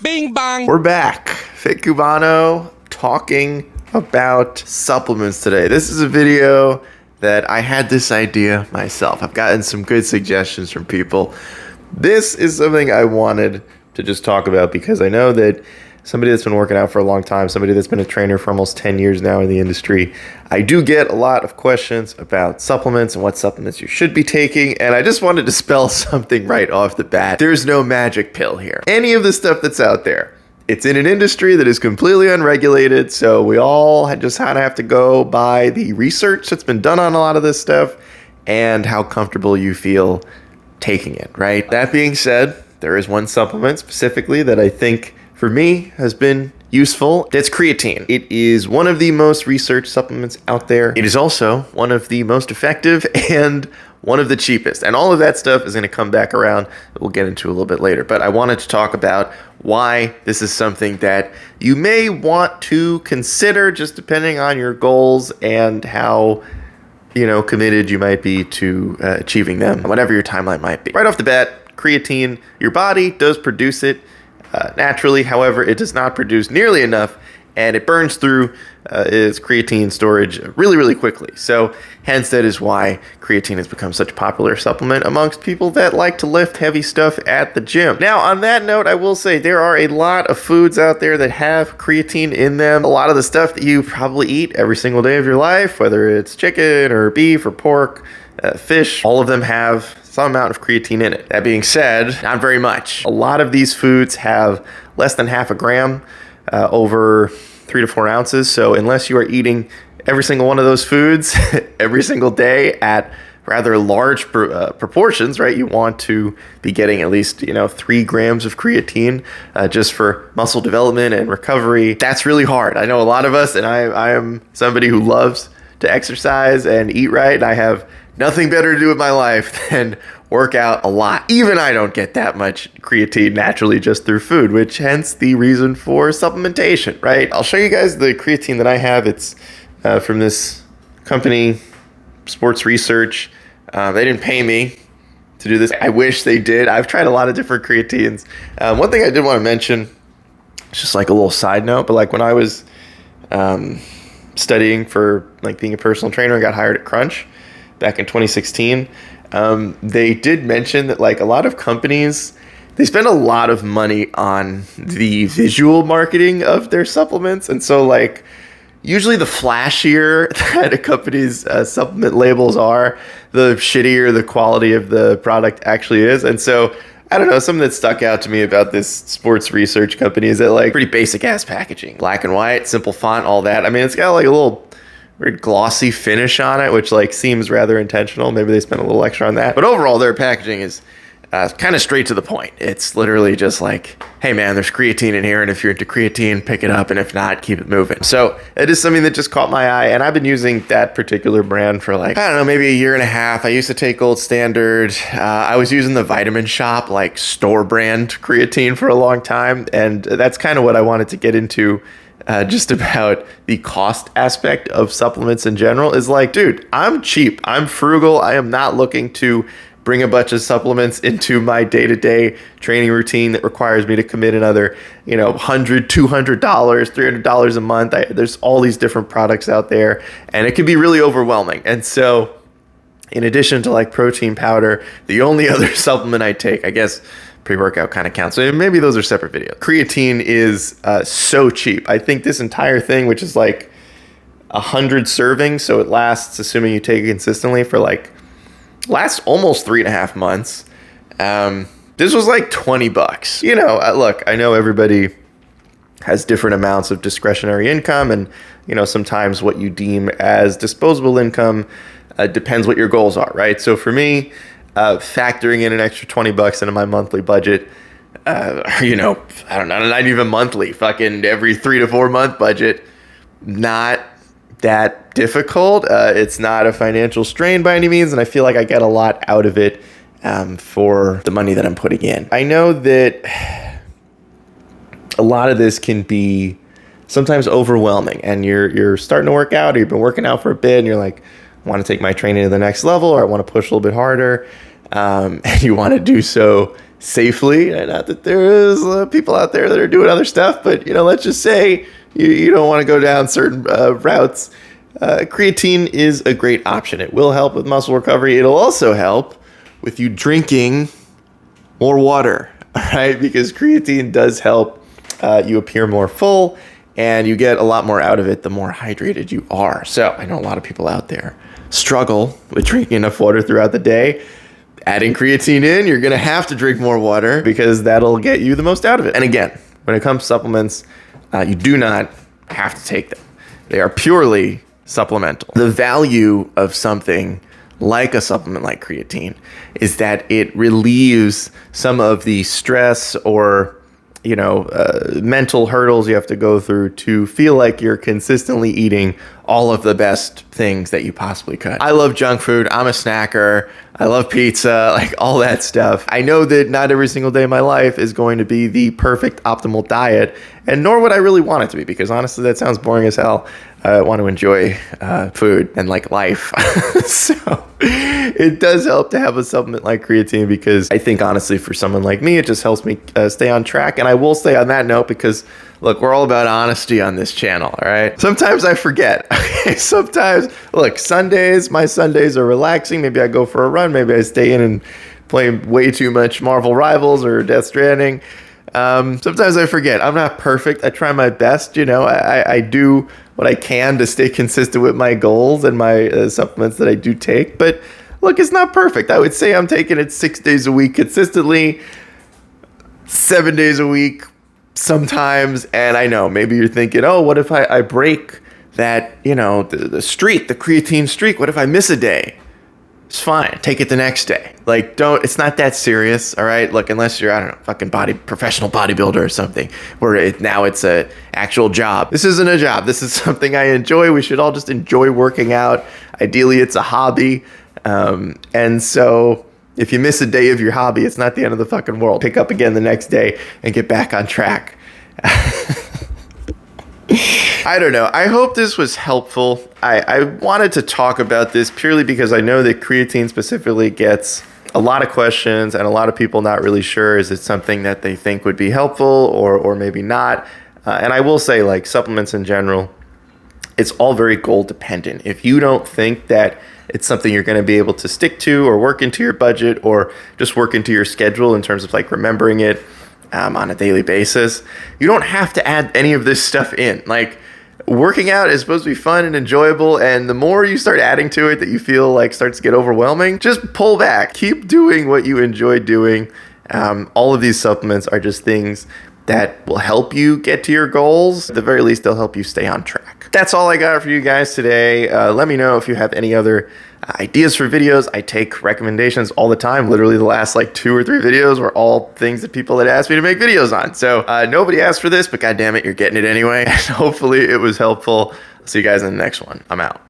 Bing bong. We're back. Fit Cubano talking about supplements today. This is a video that I had this idea myself. I've gotten some good suggestions from people. This is something I wanted to just talk about because I know that somebody that's been working out for a long time, somebody that's been a trainer for almost 10 years now in the industry, I do get a lot of questions about supplements and what supplements you should be taking, and I just wanted to spell something right off the bat. There's no magic pill here. Any of the stuff that's out there, it's in an industry that is completely unregulated, so we all just kind of have to go by the research that's been done on a lot of this stuff and how comfortable you feel taking it, right? That being said, there is one supplement specifically that I think for me has been useful. That's creatine. It is one of the most researched supplements out there. It is also one of the most effective and one of the cheapest. And all of that stuff is going to come back around that we'll get into a little bit later. But I wanted to talk about why this is something that you may want to consider just depending on your goals and how committed you might be to achieving them, whatever your timeline might be. Right off the bat, creatine, your body does produce it naturally. However, it does not produce nearly enough, and it burns through its creatine storage really, really quickly. So hence that is why creatine has become such a popular supplement amongst people that like to lift heavy stuff at the gym. Now, on that note, I will say there are a lot of foods out there that have creatine in them. A lot of the stuff that you probably eat every single day of your life, whether it's chicken or beef or pork, fish, all of them have some amount of creatine in it. That being said, not very much. A lot of these foods have less than half a gram over 3 to 4 ounces. So unless you are eating every single one of those foods every single day at rather large proportions, right? You want to be getting at least 3 grams of creatine just for muscle development and recovery. That's really hard. I know a lot of us, and I am somebody who loves to exercise and eat right. And I have nothing better to do with my life than work out a lot. Even I don't get that much creatine naturally just through food, which hence the reason for supplementation, right? I'll show you guys the creatine that I have. It's from this company, Sports Research. They didn't pay me to do this. I wish they did. I've tried a lot of different creatines. One thing I did want to mention, it's just like a little side note, but like when I was studying for like being a personal trainer, I got hired at Crunch back in 2016. They did mention that like a lot of companies, they spend a lot of money on the visual marketing of their supplements. And so like usually the flashier that a company's supplement labels are, the shittier the quality of the product actually is. And so I don't know, something that stuck out to me about this sports research company is that like pretty basic ass packaging, black and white, simple font, all that. I mean, it's got like a little very glossy finish on it, which like seems rather intentional. Maybe they spent a little extra on that. But overall, their packaging is kind of straight to the point. It's literally just like, hey man, there's creatine in here, and if you're into creatine, pick it up, and if not, keep it moving. So it is something that just caught my eye, and I've been using that particular brand for like, I don't know, maybe a year and a half. I used to take Gold Standard. I was using the Vitamin Shop, like store brand creatine for a long time, and that's kind of what I wanted to get into. Just about the cost aspect of supplements in general is like, dude, I'm cheap. I'm frugal. I am not looking to bring a bunch of supplements into my day-to-day training routine that requires me to commit another, $100, $200, $300 a month. There's all these different products out there, and it can be really overwhelming. And so in addition to like protein powder, the only other supplement I take, I guess, pre-workout kind of counts. So maybe those are separate videos. Creatine is so cheap. I think this entire thing, which is like 100 servings, so it lasts, assuming you take it consistently, for like, lasts almost 3.5 months. This was like $20. Look, I know everybody has different amounts of discretionary income, and sometimes what you deem as disposable income depends what your goals are, right? So for me, factoring in an extra $20 into my monthly budget, I don't know, not even monthly, fucking every 3 to 4 month budget, not that difficult. It's not a financial strain by any means, and I feel like I get a lot out of it for the money that I'm putting in. I know that a lot of this can be sometimes overwhelming, and you're starting to work out, or you've been working out for a bit, and you're like, I want to take my training to the next level, or I want to push a little bit harder. And you want to do so safely. And not that there is people out there that are doing other stuff, but let's just say you don't want to go down certain routes. Creatine is a great option. It will help with muscle recovery. It'll also help with you drinking more water, all right? Because creatine does help you appear more full, and you get a lot more out of it the more hydrated you are. So I know a lot of people out there struggle with drinking enough water throughout the day. Adding creatine in, you're going to have to drink more water because that'll get you the most out of it. And again, when it comes to supplements, you do not have to take them. They are purely supplemental. The value of something like a supplement like creatine is that it relieves some of the stress or mental hurdles you have to go through to feel like you're consistently eating all of the best things that you possibly could. I love junk food. I'm a snacker. I love pizza, like all that stuff. I know that not every single day of my life is going to be the perfect optimal diet, and nor would I really want it to be, because honestly, that sounds boring as hell. I want to enjoy food and like life. So it does help to have a supplement like creatine, because I think honestly for someone like me, it just helps me stay on track. And I will stay on that note because look, we're all about honesty on this channel, all right? Sometimes I forget. Sometimes, look, my Sundays are relaxing. Maybe I go for a run. Maybe I stay in and play way too much Marvel Rivals or Death Stranding. Sometimes I forget. I'm not perfect. I try my best. I do what I can to stay consistent with my goals and my supplements that I do take. But look, it's not perfect. I would say I'm taking it 6 days a week consistently, 7 days a week sometimes. And I know maybe you're thinking, oh, what if I break that, the streak, the creatine streak? What if I miss a day? It's fine. Take it the next day. It's not that serious, all right? Look, unless you're, I don't know, fucking professional bodybuilder or something, where now it's a actual job. This isn't a job. This is something I enjoy. We should all just enjoy working out. Ideally, it's a hobby. And so if you miss a day of your hobby, it's not the end of the fucking world. Pick up again the next day and get back on track. I don't know. I hope this was helpful. I wanted to talk about this purely because I know that creatine specifically gets a lot of questions and a lot of people not really sure, is it something that they think would be helpful or maybe not. And I will say, like, supplements in general, it's all very goal dependent. If you don't think that it's something you're going to be able to stick to or work into your budget or just work into your schedule in terms of like remembering it on a daily basis, you don't have to add any of this stuff in. Like, working out is supposed to be fun and enjoyable, and the more you start adding to it that you feel like starts to get overwhelming, just pull back. Keep doing what you enjoy doing. All of these supplements are just things that will help you get to your goals. At the very least, they'll help you stay on track. That's all I got for you guys today. Let me know if you have any other ideas for videos. I take recommendations all the time. Literally the last like 2 or 3 videos were all things that people had asked me to make videos on. So nobody asked for this, but God damn it, you're getting it anyway. And hopefully it was helpful. See you guys in the next one. I'm out.